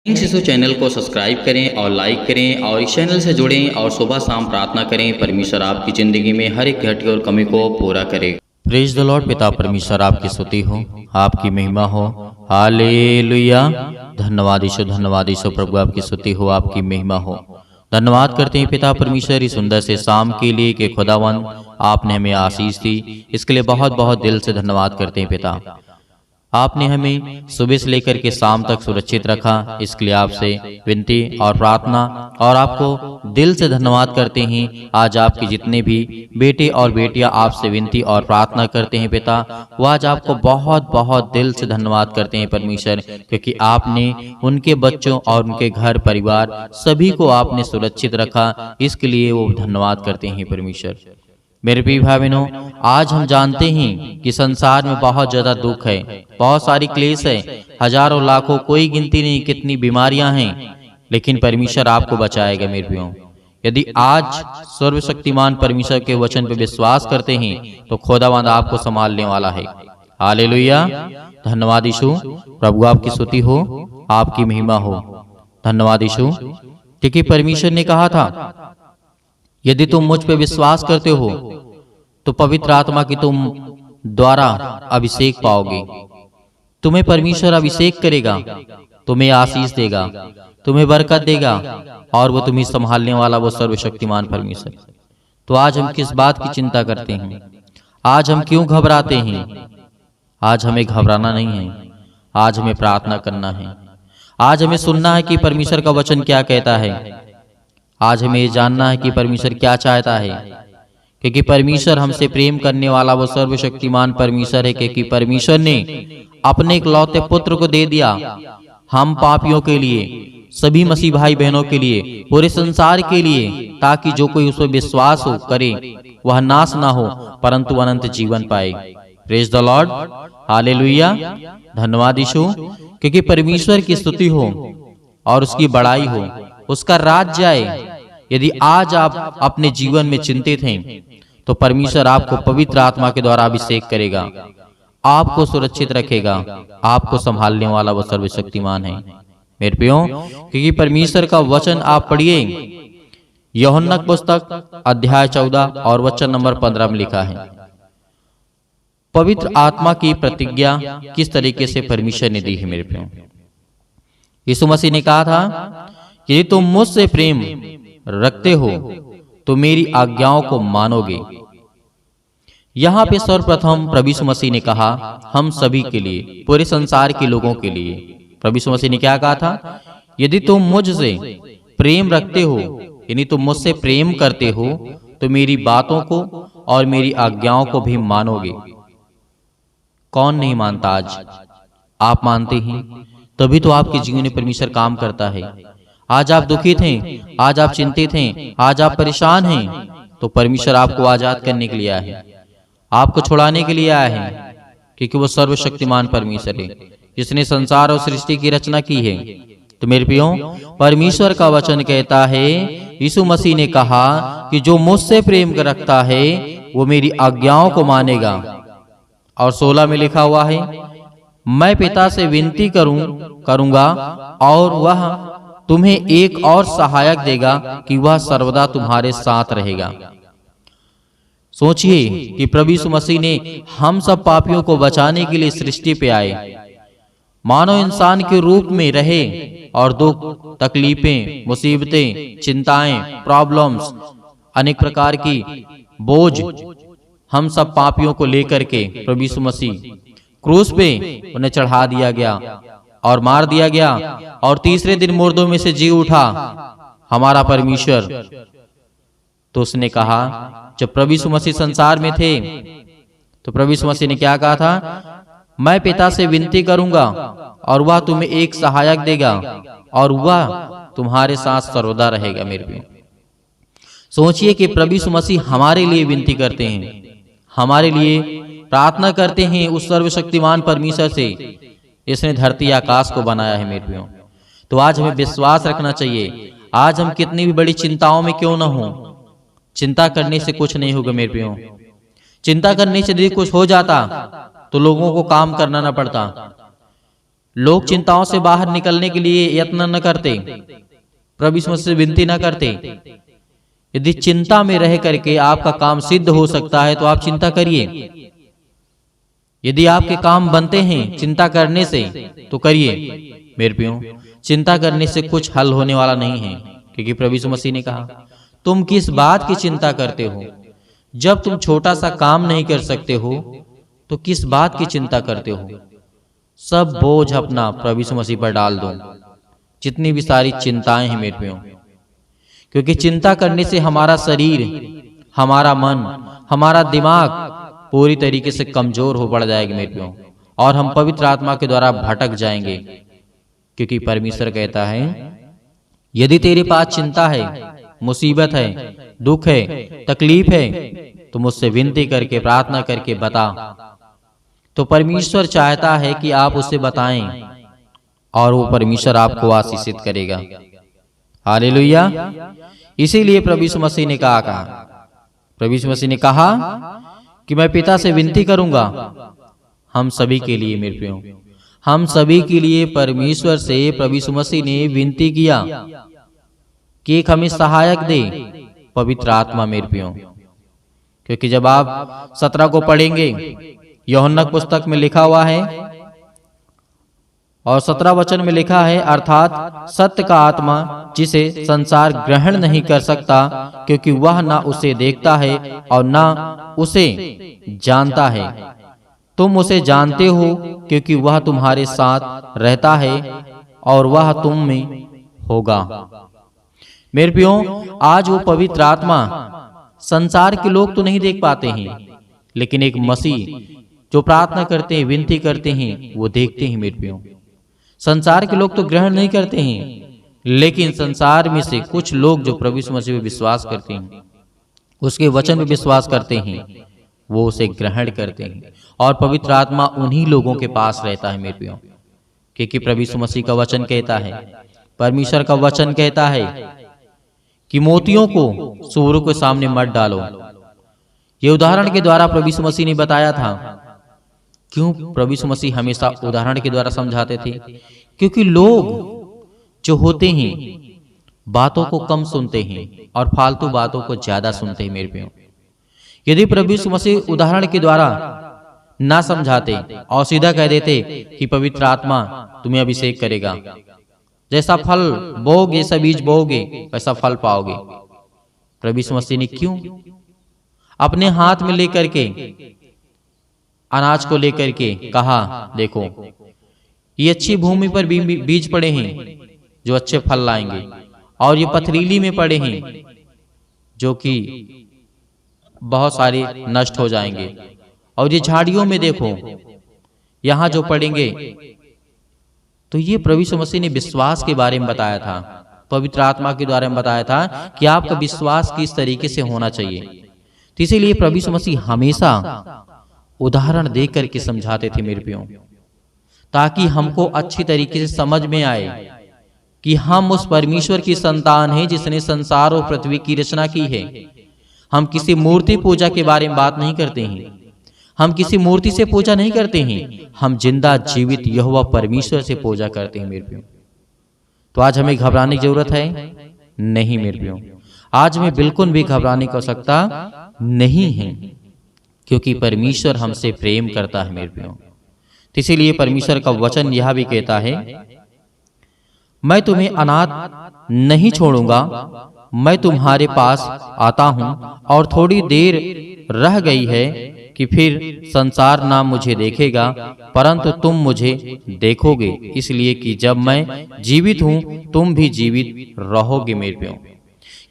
इन शिशु चैनल को सब्सक्राइब करें और लाइक करें और इस चैनल से जुड़ें और सुबह शाम प्रार्थना करें। परमेश्वर आपकी ज़िंदगी में हर एक घटी और कमी को पूरा करे। Praise the Lord. पिता परमेश्वर आपकी स्तुति हो, आपकी महिमा हो। हालेलुया। धन्यवाद यीशु प्रभु, आपकी स्तुति हो, आपकी महिमा हो। धन्यवाद करते हैं पिता परमेश्वर इस सुंदर से शाम के लिए कि खुदावन आपने हमें आशीष दी, इसके लिए बहुत बहुत दिल से धन्यवाद करते हैं पिता। आपने हमें सुबह से लेकर के शाम तक सुरक्षित रखा, इसके लिए आपसे विनती और प्रार्थना और आपको दिल से धन्यवाद करते हैं। आज आपके जितने भी बेटे और बेटियां आपसे विनती और प्रार्थना करते हैं पिता, वो आज आपको बहुत बहुत दिल से धन्यवाद करते हैं परमेश्वर, क्योंकि आपने उनके बच्चों और उनके घर परिवार सभी को आपने सुरक्षित रखा, इसके लिए वो धन्यवाद करते हैं परमेश्वर। मेरे प्रिय भाई बहनों, आज हम जानते हैं कि संसार में बहुत ज्यादा दुख है, बहुत सारी क्लेश है, हजारों लाखों कोई गिनती नहीं कितनी बीमारियां हैं, लेकिन परमेश्वर आपको बचाएगा। मेरे प्रियो, यदि आज सर्वशक्तिमान परमेश्वर के वचन पर विश्वास करते हैं तो खुदावंद आपको संभालने वाला है। हालेलुया। धन्यवाद यीशु प्रभु, आपकी स्तुति हो, आपकी महिमा हो। धन्यवाद यीशु, क्योंकि परमेश्वर ने कहा था यदि तुम मुझ पे विश्वास करते हो तो पवित्र आत्मा की तुम द्वारा अभिषेक पाओगे। तुम्हें परमेश्वर अभिषेक करेगा, तुम्हें आशीष देगा, तुम्हें बरकत देगा और वो तुम्हें संभालने वाला वो सर्वशक्तिमान परमेश्वर। तो आज हम किस बात की चिंता करते हैं? आज हम क्यों घबराते हैं? आज हमें घबराना नहीं है, आज हमें प्रार्थना करना है। आज हमें सुनना है कि परमेश्वर का वचन क्या कहता है। आज हमें ये जानना है कि परमेश्वर क्या चाहता है, क्योंकि परमेश्वर हमसे प्रेम करने वाला वो सर्वशक्तिमान परमेश्वर है। क्योंकि परमेश्वर ने अपने इकलौते पुत्र को दे दिया हम पापियों के लिए, सभी मसीह भाई बहनों के लिए, पूरे संसार के लिए, ताकि जो कोई उस पर विश्वास हो करे वह नाश ना हो परंतु अनंत जीवन पाए। Praise the Lord. हालेलुया। धन्यवाद यीशु, क्योंकि परमेश्वर की स्तुति हो और उसकी बड़ाई हो, उसका राज्य आए। यदि आज आप अपने जीवन में चिंतित हैं तो परमेश्वर आपको पवित्र आत्मा के द्वारा अभिषेक करेगा, आपको सुरक्षित रखेगा, आपको संभालने वाला वो सर्वशक्तिमान है। मेरे प्रियो, क्योंकि परमेश्वर का वचन आप पढ़िए, यूहन्ना पुस्तक अध्याय 14 और वचन नंबर 15 में लिखा है, पवित्र आत्मा की प्रतिज्ञा किस तरीके से परमेश्वर ने दी है। मेरे प्रियो, यीशु मसीह ने कहा था यदि तुम मुझसे प्रेम रखते हो तो मेरी आज्ञाओं को मानोगे। यहां पे सर्वप्रथम प्रभु यीशु मसीह ने कहा हम सभी के लिए, पूरे संसार के लोगों के लिए। प्रभु यीशु मसीह ने क्या कहा था? यदि तुम मुझसे प्रेम रखते हो, यानी तुम मुझसे प्रेम करते हो तो मेरी बातों को और मेरी आज्ञाओं को भी मानोगे। कौन नहीं मानता? आज आप मानते हैं, तभी तो आपके जीवन में परमेश्वर काम करता है। आज आप दुखित हैं, आज आप चिंतित हैं, आज आप परेशान हैं, तो परमेश्वर आपको आजाद करने के लिए आया है, आपको छुड़ाने के लिए आया है, क्योंकि वो सर्वशक्तिमान परमेश्वर है जिसने संसार और सृष्टि की रचना की है। तो मेरे प्रियो, परमेश्वर का वचन कहता है, यीशु मसीह ने कहा कि जो मुझसे प्रेम रखता है वो मेरी आज्ञाओं को मानेगा। और 16 में लिखा हुआ है, मैं पिता से विनती करूंगा और वह तुम्हें एक और सहायक देगा कि वह सर्वदा तुम्हारे साथ रहेगा। सोचिए कि प्रभु यीशु मसीह ने हम सब पापियों को बचाने के लिए सृष्टि पे आए, मानव इंसान के रूप में रहे और दुख, तकलीफें, मुसीबतें, चिंताएं, प्रॉब्लम्स, अनेक प्रकार की बोझ हम सब पापियों को लेकर के प्रभु यीशु मसीह क्रूस पे उन्हें चढ़ा दिया गया और मार दिया गया और तीसरे दिन मुर्दों में से जी उठा हमारा परमेश्वर। तो उसने कहा, जब प्रभु यीशु मसीह संसार में थे तो प्रभु यीशु मसीह ने क्या कहा था? मैं पिता से विनती करूंगा और वह तुम्हें एक सहायक देगा और वह तुम्हारे साथ सर्वदा रहेगा। मेरे प्रिय, सोचिए कि प्रभु यीशु मसीह हमारे लिए विनती करते हैं, हमारे लिए प्रार्थना करते हैं उस सर्वशक्तिमान परमेश्वर से, इसने धरती आकाश को बनाया है। मेरे प्रियो, तो आज हमें विश्वास रखना चाहिए। आज हम कितनी भी बड़ी चिंताओं में क्यों ना हो, चिंता करने से कुछ नहीं होगा। मेरे प्रियो, चिंता करने से यदि कुछ हो जाता तो लोगों को काम करना ना पड़ता, लोग चिंताओं से बाहर निकलने के लिए यत्न न करते, प्रभु यीशु मसीह से विनती न करते। यदि चिंता में रह करके आपका काम सिद्ध हो सकता है तो आप चिंता करिए। यदि आपके काम बनते हैं चिंता करने से तो करिए। मेरे प्रियो, चिंता करने से कुछ हल होने वाला नहीं है, क्योंकि प्रभु यीशु मसीह ने कहा तुम किस बात की चिंता करते हो? जब तुम छोटा सा काम नहीं कर सकते हो तो किस बात की चिंता करते हो? सब बोझ अपना प्रभु यीशु मसीह पर डाल दो, जितनी भी सारी चिंताएं हैं मेरे प्रियो, क्योंकि चिंता करने से हमारा शरीर, हमारा मन, हमारा दिमाग पूरी तरीके से कमजोर हो पड़ जाएगा मेरे प्रियो, और हम पवित्र आत्मा के द्वारा भटक जाएंगे। क्योंकि परमेश्वर कहता है यदि तेरे पास चिंता है, मुसीबत है, दुख है, तकलीफ है, तो मुझसे विनती करके, प्रार्थना करके बता। तो परमेश्वर चाहता है कि आप उसे बताएं और वो परमेश्वर आपको आशीषित करेगा। हालेलुया। इसीलिए प्रभु यीशु मसीह ने प्रभु यीशु मसीह ने कहा कि मैं पिता से विनती करूंगा हम सभी के लिए। मेरे प्रियो, हम सभी के लिए परमेश्वर से प्रभु यीशु मसीह ने विनती किया कि एक हमें सहायक दे, पवित्र आत्मा। मेरे प्रियो, क्योंकि जब आप 17 को पढ़ेंगे, यूहन्ना पुस्तक में लिखा हुआ है और 17 वचन में लिखा है, अर्थात सत्य का आत्मा जिसे संसार ग्रहण नहीं कर सकता, क्योंकि वह ना उसे देखता है और ना उसे जानता है। तुम उसे जानते हो क्योंकि वह तुम्हारे साथ रहता है और वह तुम में होगा। मेरे प्रियो, आज वो पवित्र आत्मा संसार के लोग तो नहीं देख पाते हैं, लेकिन एक मसीह जो प्रार्थना करते हैं, विनती करते हैं, वो देखते हैं। मेरे प्रियो, संसार के लोग तो ग्रहण नहीं करते हैं, लेकिन संसार में से कुछ लोग जो प्रभु यीशु मसीह पे विश्वास करते हैं, उसके वचन पे विश्वास करते हैं, वो उसे ग्रहण करते हैं और पवित्र आत्मा उन्हीं लोगों के पास रहता है। मेरे प्रियो, क्योंकि प्रभु यीशु मसीह का वचन कहता है, परमेश्वर का वचन कहता है कि मोतियों को सूअरों के सामने मत डालो। ये उदाहरण के द्वारा प्रभु यीशु मसीह ने बताया था। क्यों प्रभु यीशु मसीह हमेशा उदाहरण के द्वारा समझाते थे? क्योंकि लोग जो होते हैं बातों को कम सुनते हैं और फालतू बातों को ज्यादा सुनते हैं। मेरे प्रियो, यदि प्रभु यीशु मसीह उदाहरण के द्वारा ना समझाते और सीधा कह देते कि पवित्र आत्मा तुम्हें अभिषेक करेगा, जैसा फल बोओगे, जैसा बीज बोओगे, वैसा फल पाओगे, प्रभु यीशु मसीह ने क्यों अपने हाथ में लेकर के, अनाज को लेकर के कहा, देखो ये अच्छी भूमि पर बीज पड़े हैं जो अच्छे फल लाएंगे, और ये पथरीली में पड़े हैं जो कि बहुत सारे नष्ट हो जाएंगे, और ये झाड़ियों में देखो यहां जो पड़ेंगे। तो ये प्रभु यीशु मसीह ने विश्वास के बारे में बताया था, पवित्र आत्मा के द्वारा में बताया था कि आपका विश्वास किस तरीके से होना चाहिए। तो इसीलिए प्रभु यीशु मसीह हमेशा उदाहरण दे करके समझाते थे मेरे प्रियो, ताकि हमको अच्छी तरीके से समझ में आए कि हम उस परमेश्वर की संतान हैं जिसने संसार और पृथ्वी की रचना की है। हम किसी मूर्ति पूजा के बारे में बात नहीं करते हैं, हम किसी मूर्ति से पूजा नहीं करते हैं, हम जिंदा जीवित यहोवा परमेश्वर से पूजा करते हैं। मेरे प्रियो, तो आज हमें घबराने की जरूरत है नहीं। मेरे प्रियो, आज हमें बिल्कुल भी घबराने की आवश्यकता नहीं है, क्योंकि परमेश्वर हमसे प्रेम करता है। मेरे प्रियो, तो इसीलिए परमेश्वर का वचन यह भी कहता है, मैं तुम्हें अनाथ नहीं छोड़ूंगा, मैं तुम्हारे पास आता हूं, और थोड़ी देर रह गई है कि फिर संसार ना मुझे देखेगा, परंतु तुम मुझे देखोगे, इसलिए कि जब मैं जीवित हूं तुम भी जीवित रहोगे। मेरे प्रियो,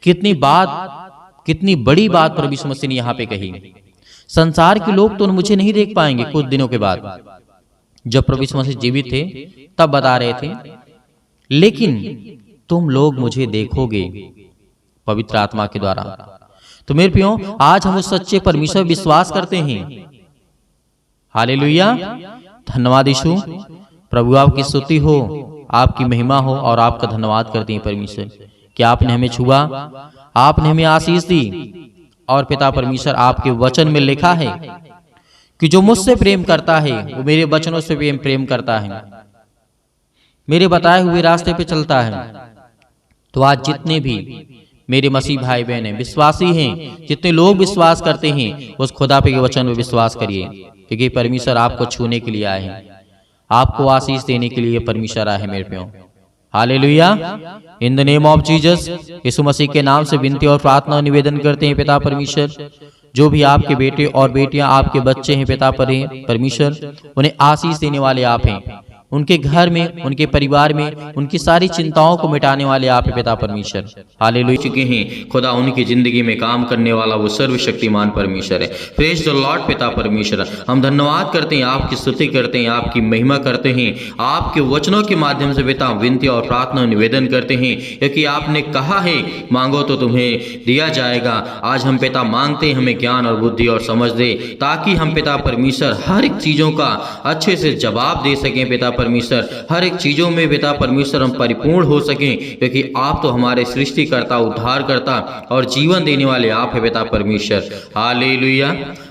कितनी बड़ी बात प्रभु यीशु मसीह ने यहाँ पे कही। संसार के लोग तो मुझे नहीं देख पाएंगे कुछ दिनों के बाद, जब प्रभु यीशु मसीह जीवित थे तब बता रहे थे, लेकिन तुम लोग मुझे देखोगे पवित्र आत्मा के द्वारा। तो मेरे प्रियो, आज हम उस सच्चे परमेश्वर विश्वास करते हैं। हालेलुया, धन्यवाद यीशु। प्रभु आपकी स्तुति हो, आपकी महिमा हो, और आपका धन्यवाद करते हैं परमेश्वर कि आपने हमें छुआ, आपने हमें आशीष दी। और पिता परमेश्वर, आपके वचन में लिखा है कि जो मुझसे प्रेम करता है वो मेरे वचनों से प्रेम करता है, मेरे बताए हुए रास्ते पे चलता है। तो आज जितने भी मेरे मसीह भाई बहन हैं, विश्वासी हैं, जितने लोग विश्वास करते हैं, उस खुदा पे के वचन में विश्वास करिए, क्योंकि परमेश्वर आपको छूने के लिए आए हैं, आपको आशीष देने के लिए परमेश्वर आए हैं मेरे प्यो। Hallelujah. In the name of Jesus, यीशु मसीह के नाम से विनती और प्रार्थना और निवेदन करते हैं पिता परमेश्वर, जो भी आपके बेटे और बेटियां, आपके बच्चे हैं पिता परमेश्वर, उन्हें आशीष देने वाले आप हैं। उनके घर में, उनके परिवार में, उनकी सारी चिंताओं को मिटाने वाले आप हैं पिता परमेश्वर। हालेलुया। चुके हैं खुदा उनकी जिंदगी में काम करने वाला वो सर्वशक्तिमान परमेश्वर है। प्रेज द लॉर्ड पिता परमेश्वर, हम धन्यवाद करते हैं, आपकी स्तुति करते हैं, आपकी महिमा करते हैं, आपके वचनों के माध्यम से पिता विनती और प्रार्थना निवेदन करते हैं, क्योंकि आपने कहा है मांगो तो तुम्हें दिया जाएगा। आज हम पिता मांगते हैं हमें ज्ञान और बुद्धि और समझ दे, ताकि हम पिता परमेश्वर हर एक चीजों का अच्छे से जवाब दे सकें पिता परमेश्वर, हर एक चीजों में पिता परमेश्वर हम परिपूर्ण हो सकें, क्योंकि आप तो हमारे सृष्टिकर्ता, उद्धारकर्ता और जीवन देने वाले आप है पिता परमेश्वर। Hallelujah,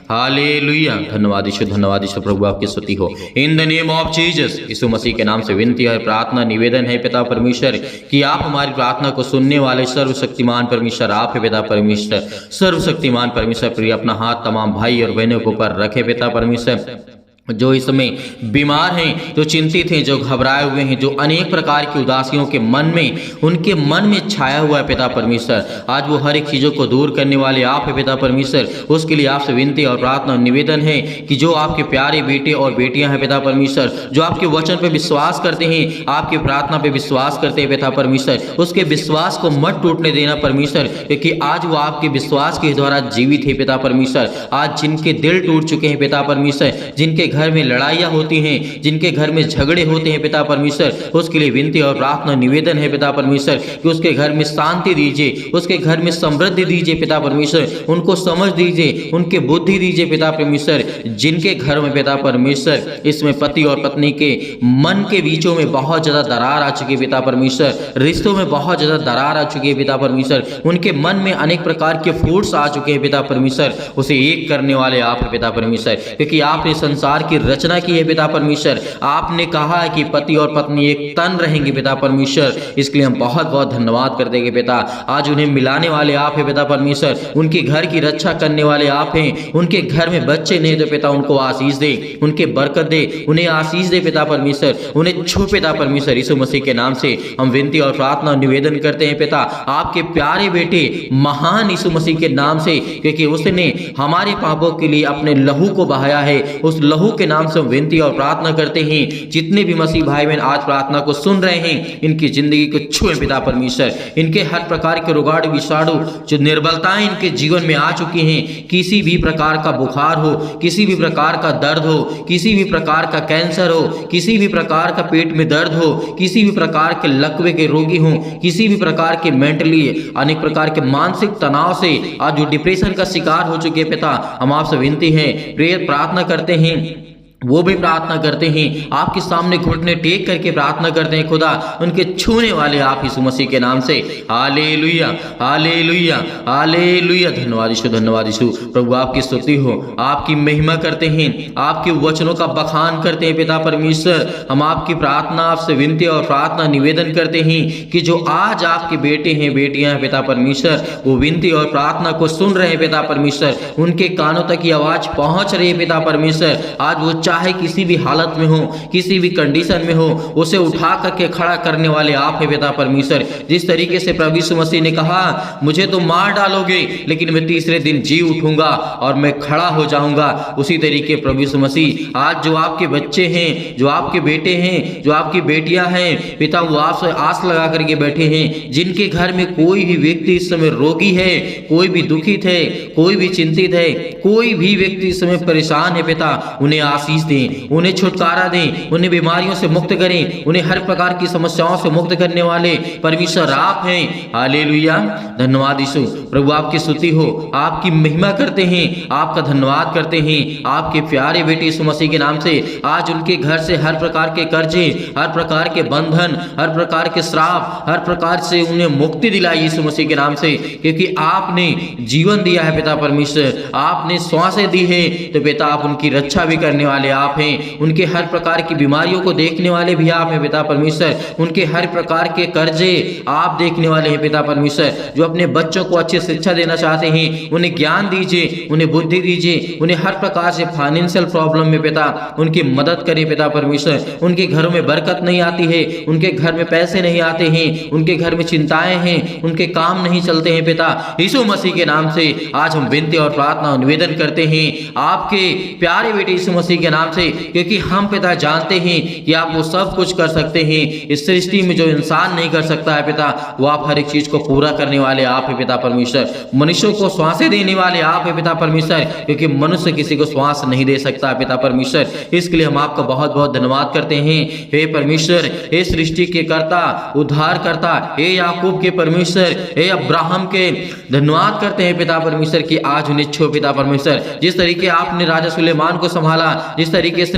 hallelujah. धन्यवाद यीशु प्रभु, आपकी स्तुति हो। In the name of Jesus, यीशु मसीह के नाम से विनती है, प्रार्थना निवेदन है पिता परमेश्वर, कि आप हमारी प्रार्थना को सुनने वाले सर्वशक्तिमान परमेश्वर आप है पिता परमेश्वर। सर्वशक्तिमान परमेश्वर प्रिय अपना हाथ तमाम भाई और बहनों के ऊपर रखे पिता परमेश्वर, जो इस समय बीमार हैं, जो चिंतित हैं, जो घबराए हुए हैं, जो अनेक प्रकार की उदासियों के मन में, उनके मन में छाया हुआ है पिता परमेश्वर, आज वो हर एक चीज़ों को दूर करने वाले आप है पिता परमेश्वर। उसके लिए आपसे विनती और प्रार्थना और निवेदन है कि जो आपके प्यारे बेटे और बेटियां हैं पिता परमेश्वर, जो आपके वचन पे विश्वास करते हैं, आपकी प्रार्थना पे विश्वास करते हैं पिता परमेश्वर, उसके विश्वास को मत टूटने देना परमेश्वर, क्योंकि आज वो आपके विश्वास के द्वारा जीवित है पिता परमेश्वर। आज जिनके दिल टूट चुके हैं पिता परमेश्वर, जिनके घर में लड़ाइयां होती हैं, जिनके घर में झगड़े होते हैं पिता परमेश्वर, उसके लिए विनती और प्रार्थना निवेदन है पिता परमेश्वर कि उसके घर में शांति दीजिए, उसके घर में समृद्धि दीजिए पिता परमेश्वर, उनको समझ दीजिए, उनके बुद्धि दीजिए पिता परमेश्वर। जिनके घर में पिता परमेश्वर इसमें पति और पत्नी के मन के बीचों में बहुत ज्यादा दरार आ चुकी है पिता परमेश्वर, रिश्तों में बहुत ज्यादा दरार आ चुकी है पिता परमेश्वर, उनके मन में अनेक प्रकार के फूट्स आ चुके हैं पिता परमेश्वर, उसे एक करने वाले आप है पिता परमेश्वर, क्योंकि आपने संसार की रचना की है पिता परमेश्वर। आपने कहा है कि पति और पत्नी एक तन रहेंगे पिता परमेश्वर, इसके लिए हम बहुत बहुत धन्यवाद करते हैं पिता। आज उन्हें मिलाने वाले आप हैं पिता परमेश्वर, उनके घर की रक्षा करने वाले आप हैं। उनके घर में बच्चे नहीं तो पिता उनको आशीष दे, उनके बरकत दे, उन्हें आशीष दे पिता परमेश्वर, उन्हें छू पिता परमेश्वर। यीशु मसीह के नाम से हम विनती और प्रार्थना निवेदन करते हैं पिता, आपके प्यारे बेटे महान यीशु मसीह के नाम से, क्योंकि उसने हमारे पापों के लिए अपने लहू को बहाया है, उस लहू के नाम से विनती और प्रार्थना करते हैं। जितने भी मसीह भाई बहन आज प्रार्थना को सुन रहे हैं, इनकी जिंदगी को छुए पिता परमेश्वर, इनके हर प्रकार के रोगाड़ विषाणु, जो निर्बलताएं इनके जीवन में आ चुकी हैं, किसी भी प्रकार का बुखार हो, किसी भी प्रकार का दर्द हो, किसी भी प्रकार का कैंसर हो, किसी भी प्रकार का पेट में दर्द हो, किसी भी प्रकार के लकवे के रोगी हो, किसी भी प्रकार के मेंटली अनेक प्रकार के मानसिक तनाव से आज जो डिप्रेशन का शिकार हो चुके पिता, हम आपसे विनती है, प्रेयर प्रार्थना करते हैं, वो भी प्रार्थना करते हैं, आपके सामने घुटने टेक करके प्रार्थना करते हैं खुदा, उनके छूने वाले आप यीशु मसीह के नाम से। Hallelujah, hallelujah, hallelujah. धन्यवाद यीशु प्रभु, आपकी स्तुति हो, आपकी महिमा करते हैं, आपके वचनों का बखान करते हैं पिता परमेश्वर। हम आपकी प्रार्थना, आपसे विनती और प्रार्थना निवेदन करते हैं कि जो आज आपके बेटे हैं, बेटियां हैं पिता परमेश्वर, वो विनती और प्रार्थना को सुन रहे हैं पिता परमेश्वर, उनके कानों तक की आवाज पहुंच रही है पिता परमेश्वर। आज वो चाहे किसी भी हालत में हो, किसी भी कंडीशन में हो, उसे उठा करके खड़ा करने वाले आप हैं पिता परमेश्वर। जिस तरीके से प्रभु यीशु मसीह ने कहा, मुझे तो मार डालोगे लेकिन मैं तीसरे दिन जी उठूंगा और मैं खड़ा हो जाऊंगा, उसी तरीके प्रभु यीशु मसीह आज जो आपके बच्चे हैं, जो आपके बेटे हैं, जो आपकी बेटियां हैं पिता, वो आपसे आस लगा करके बैठे हैं। जिनके घर में कोई भी व्यक्ति इस समय रोगी है, कोई भी दुखित है, कोई भी चिंतित है, कोई भी व्यक्ति इस समय परेशान है पिता, उन्हें आशीष दें, उन्हें छुटकारा दें, उन्हें बीमारियों से मुक्त करें, उन्हें हर प्रकार की समस्याओं से मुक्त करने वाले परमेश्वर आप हैं। हालेलुया। धन्यवाद यीशु प्रभु, आपकी स्तुति हो, आपकी महिमा करते हैं, आपका धन्यवाद करते हैं, आपके प्यारे बेटे यीशु मसीह के नाम से। आज उनके घर से हर प्रकार के कर्जे, हर प्रकार के बंधन, हर प्रकार के श्राप, हर प्रकार से उन्हें मुक्ति दिलाई यीशु मसीह के नाम से, क्योंकि आपने जीवन दिया है पिता परमेश्वर, आपने श्वासें दी है, तो पिता आप उनकी रक्षा भी करने वाले वाले आप हैं, उनके हर प्रकार की बीमारियों को देखने वाले भी आप हैं पिता परमेश्वर, उनके हर प्रकार के कर्जे आप देखने वाले हैं पिता परमेश्वर। जो अपने बच्चों को अच्छी शिक्षा देना चाहते हैं, उन्हें ज्ञान दीजिए, उन्हें बुद्धि दीजिए, उन्हें हर प्रकार से फाइनेंशियल प्रॉब्लम में पिता उनकी मदद करें पिता परमेश्वर। उनके घरों में बरकत नहीं आती है, उनके घर में पैसे नहीं आते हैं, उनके घर में चिंताएं हैं, उनके काम नहीं चलते हैं पिता, यीशु मसीह के नाम से आज हम विनती और प्रार्थना निवेदन करते हैं आपके प्यारे बेटे यीशु मसीह के नाम से, क्योंकि हम पिता जानते हैं कि आप वो सब कुछ कर सकते हैं। इस सृष्टि में जो इंसान नहीं कर सकता है पिता, वो आप हर एक चीज को पूरा करने वाले आप है पिता परमेश्वर। मनुष्यों को श्वासें देने वाले आप है पिता परमेश्वर, क्योंकि मनुष्य किसी को श्वास नहीं दे सकता पिता परमेश्वर। इसके लिए हम आपका बहुत बहुत धन्यवाद करते हैं। हे परमेश्वर, हे सृष्टि के कर्ता, उद्धार करता, हे याकूब के परमेश्वर, हे अब्राहम के धन्यवाद करते हैं पिता परमेश्वर की आज उन्हें छो पिता परमेश्वर। जिस तरीके आपने राजा सुलेमान को संभाला, जिस तरीके से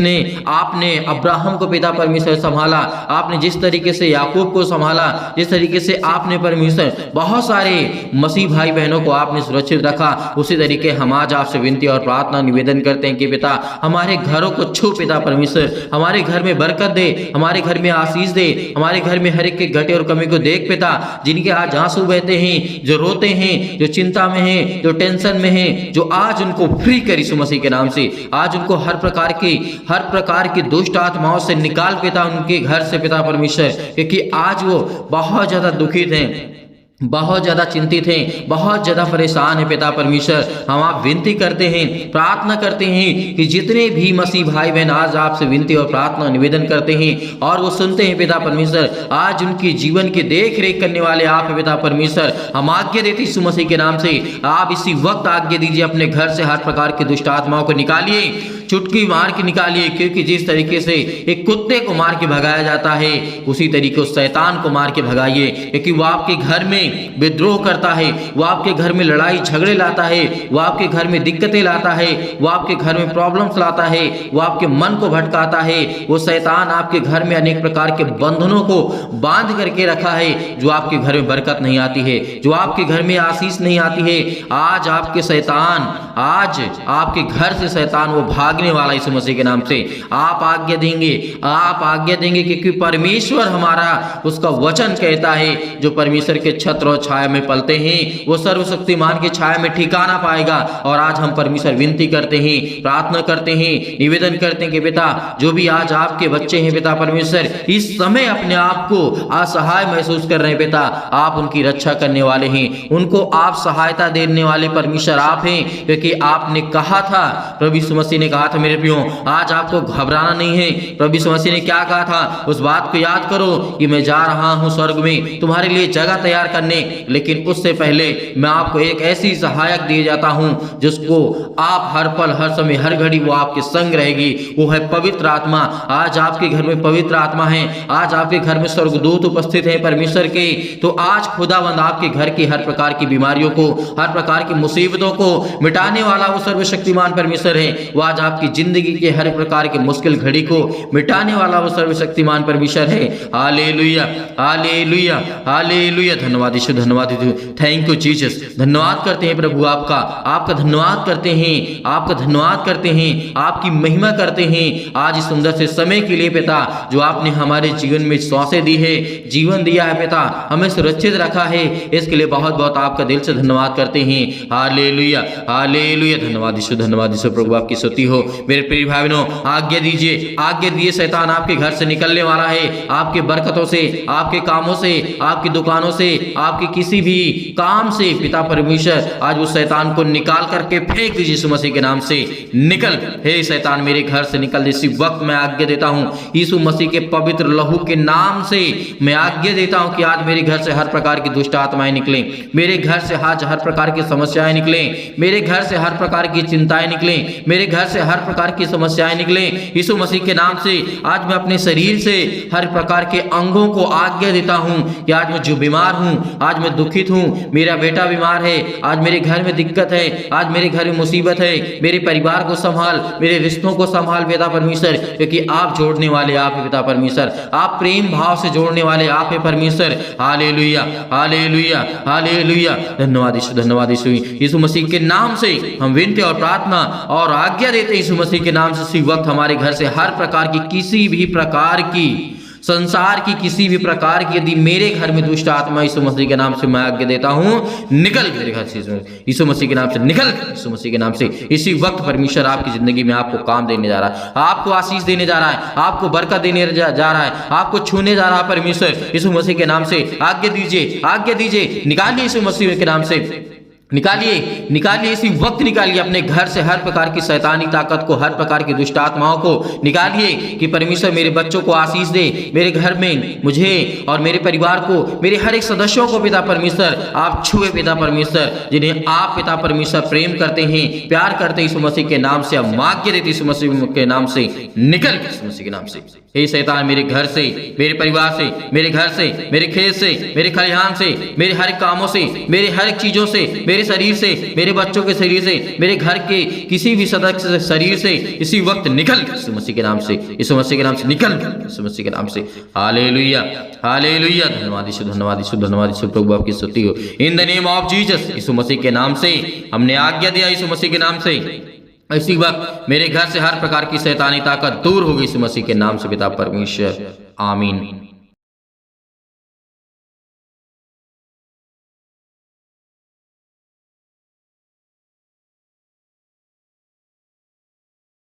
आपने अब्राहम को पिता परमेश्वर संभाला, आपने जिस तरीके से याकूब को संभाला, जिस तरीके से आपने परमेश्वर बहुत सारे मसीह भाई बहनों को आपने सुरक्षित रखा, उसी तरीके हम आज आपसे विनती और प्रार्थना निवेदन करते हैं कि पिता हमारे घरों को छू पिता परमेश्वर, हमारे घर में बरकत दे, हमारे घर में आशीष दे, हमारे घर में हर एक के घटे और कमी को देख पिता। जिनके आज आंसू बहते हैं, जो रोते हैं, जो चिंता में हैं, जो टेंशन में हैं, जो आज उनको फ्री कर यीशु मसीह के नाम से, आज उनको हर प्रकार की दुष्ट आत्माओं से निकाल पिता उनके घर से पिता परमेश्वर, क्योंकि आज वो बहुत ज्यादा दुखित हैं, बहुत ज्यादा चिंतित हैं, बहुत ज्यादा परेशान है पिता परमेश्वर। हम आप विनती करते हैं, प्रार्थना करते हैं कि जितने भी मसीह भाई बहन आज आपसे विनती और प्रार्थना निवेदन करते हैं और वो सुनते हैं पिता परमेश्वर, आज उनके जीवन की देख रेख करने वाले आप है पिता परमेश्वर। हम आज्ञा देते यीशु मसीह के नाम से, आप इसी वक्त आज्ञा दीजिए, अपने घर से हर प्रकार की दुष्ट आत्माओं को निकालिए, चुटकी मार के निकालिए, क्योंकि जिस तरीके से एक कुत्ते को मार के भगाया जाता है, उसी तरीके उस शैतान को मार के भगाइए, क्योंकि वो आपके घर में विद्रोह करता है, वो आपके घर में लड़ाई झगड़े लाता है, वो आपके घर में दिक्कतें लाता है, वो आपके घर में प्रॉब्लम्स लाता है, वो आपके मन को भटकाता है। वो शैतान आपके घर में अनेक प्रकार के बंधनों को बांध करके रखा है, जो आपके घर में बरकत नहीं आती है, जो आपके घर में आशीष नहीं आती है। आज आपके शैतान, आज आपके घर से शैतान वो भागने वाला यीशु मसीह के नाम से। आप आज्ञा देंगे, आप आज्ञा देंगे, क्योंकि परमेश्वर हमारा उसका वचन कहता है, जो परमेश्वर के छत्र और छाया में पलते हैं वो सर्वशक्तिमान की छाया में ठिकाना पाएगा। और आज हम परमेश्वर विनती करते हैं, प्रार्थना करते हैं, निवेदन करते हैं कि पिता जो भी आज आपके बच्चे हैं पिता परमेश्वर, इस समय अपने आप को असहाय महसूस कर रहे हैं पिता, आप उनकी रक्षा करने वाले हैं, उनको आप सहायता देने वाले परमेश्वर आप हैं, क्योंकि आपने कहा था, प्रभु यीशु मसीह ने कहा था मेरे प्रियो, आज आपको घबराना नहीं है। प्रभु यीशु मसीह ने क्या कहा था, उस बात को याद करो कि मैं जा रहा हूं स्वर्ग में तुम्हारे लिए जगह तैयार करने, लेकिन उससे पहले मैं आपको एक ऐसी सहायक दिए जाता हूं जिसको आप हर पल हर समय हर घड़ी वो आपके संग रहेगी, वो है पवित्र आत्मा। आज आपके घर में पवित्र आत्मा है, आज आपके घर में स्वर्गदूत उपस्थित है परमेश्वर के। तो आज खुदावंद आपके घर की हर प्रकार की बीमारियों को, हर प्रकार की मुसीबतों को मिटाने वाला वो सर्वशक्तिमान परमेश्वर है। वो आज आपकी जिंदगी के हर प्रकार की मुश्किल घड़ी को मिटाने वाला वो सर्वशक्तिमान परमेश्वर है। Hallelujah, hallelujah, hallelujah. धन्यवाद यीशु, धन्यवाद थैंक यू जीसस। धन्यवाद करते हैं प्रभु आपका धन्यवाद करते हैं, आपका धन्यवाद करते हैं, आपकी महिमा करते हैं आज इस सुंदर से समय के लिए पिता, जो आपने हमारे जीवन में सांसें दी है, जीवन दिया है पिता, हमें सुरक्षित रखा है, इसके लिए बहुत बहुत आपका दिल से धन्यवाद करते हैं। Hallelujah, hallelujah. धन्यवाद यीशु, धन्यवाद यीशु। प्रभु आपकी स्तुति हो। मेरे प्रिय भाई बहनों, आज्ञा दीजिए, आज्ञा दीजिए, शैतान आपके घर से निकलने वाला है, आपके बरकतों से, आपके कामों से, आपकी दुकानों से, आपके किसी भी काम से पिता परमेश्वर आज उस शैतान को निकाल करके फेंक दीजिए यीशु मसीह के नाम से। निकल, हे शैतान मेरे घर से निकल। इसी वक्त मैं आज्ञा देता हूं यीशु मसीह के पवित्र लहू के नाम से मैं आज्ञा देता हूं कि आज मेरे घर से हर प्रकार की दुष्ट आत्माएं निकलें, मेरे घर से आज हर प्रकार की समस्याएं निकलें, मेरे घर से हर प्रकार की चिंताएं निकलें, मेरे घर से हर प्रकार की समस्याएं निकलें यीशु मसीह के नाम से। आज मैं अपने शरीर से हर प्रकार के अंगों को आज्ञा देता हूं कि आज मैं जो बीमार हूं, आज मैं दुखित हूं, मेरा बेटा बीमार है, आज मेरे घर में दिक्कत है, आज मेरे घर में मुसीबत है, मेरे परिवार को संभाल, मेरे रिश्तों को संभाल पिता परमेश्वर, क्योंकि आप जोड़ने वाले आप है पिता परमेश्वर, आप प्रेम भाव से जोड़ने वाले आप है परमेश्वर। Hallelujah, hallelujah, hallelujah. धन्यवाद यीशु, धन्यवाद यीशु। यीशु मसीह के नाम से हम विनती और प्रार्थना और आज्ञा देते हैं यीशु मसीह के नाम से इसी वक्त हमारे घर से हर प्रकार की किसी भी प्रकार की संसार की किसी भी प्रकार की यदि मेरे घर में दुष्ट आत्मा यीशु मसीह के नाम से मैं आज्ञा देता हूं, निकल मेरे घर से यीशु मसीह के नाम से, निकल यीशु मसीह के नाम से। इसी वक्त परमेश्वर आपकी जिंदगी में आपको काम देने जा रहा है, आपको आशीष देने जा रहा है, आपको बरकत देने जा रहा है, आपको छूने जा रहा है। परमेश्वर यीशु मसीह के नाम से आज्ञा दीजिए, आज्ञा दीजिए, निकालिए यीशु मसीह के नाम से, निकालिए, निकालिए, इसी वक्त निकालिए अपने घर से हर प्रकार की शैतानी ताकत को, हर प्रकार की दुष्ट आत्माओं को निकालिए कि परमेश्वर मेरे बच्चों को आशीष दे, मेरे घर में मुझे और मेरे परिवार को, मेरे हर एक सदस्यों को पिता परमेश्वर आप छुए पिता परमेश्वर, जिन्हें आप पिता परमेश्वर प्रेम करते हैं, प्यार करते हैं यीशु मसीह के नाम से, अब आज्ञा देते यीशु मसीह के नाम से, निकल यीशु मसीह के नाम से। हे शैतान मेरे घर से, मेरे परिवार से, मेरे घर से, मेरे खेत से, मेरे खलिहान से, मेरे हर एक कामों से, मेरे हर एक चीजों से, मेरे शरीर से, मेरे बच्चों के शरीर से, मेरे घर के किसी भी सदस्य शरीर से इसी वक्त निकल यीशु मसीह के नाम से, यीशु मसीह के नाम से निकल यीशु मसीह के नाम से। हालेलुया, हालेलुया, धन्यवाद यीशु, धन्यवाद यीशु, धन्यवाद यीशु, प्रभु आपकी स्तुति हो। In the name of Jesus, यीशु मसीह के नाम से हमने आज्ञा दिया, यीशु मसीह के नाम से इसी वक्त मेरे घर से हर प्रकार की शैतानी ताकत दूर हो गई यीशु मसीह के नाम से पिता परमेश्वर, आमीन।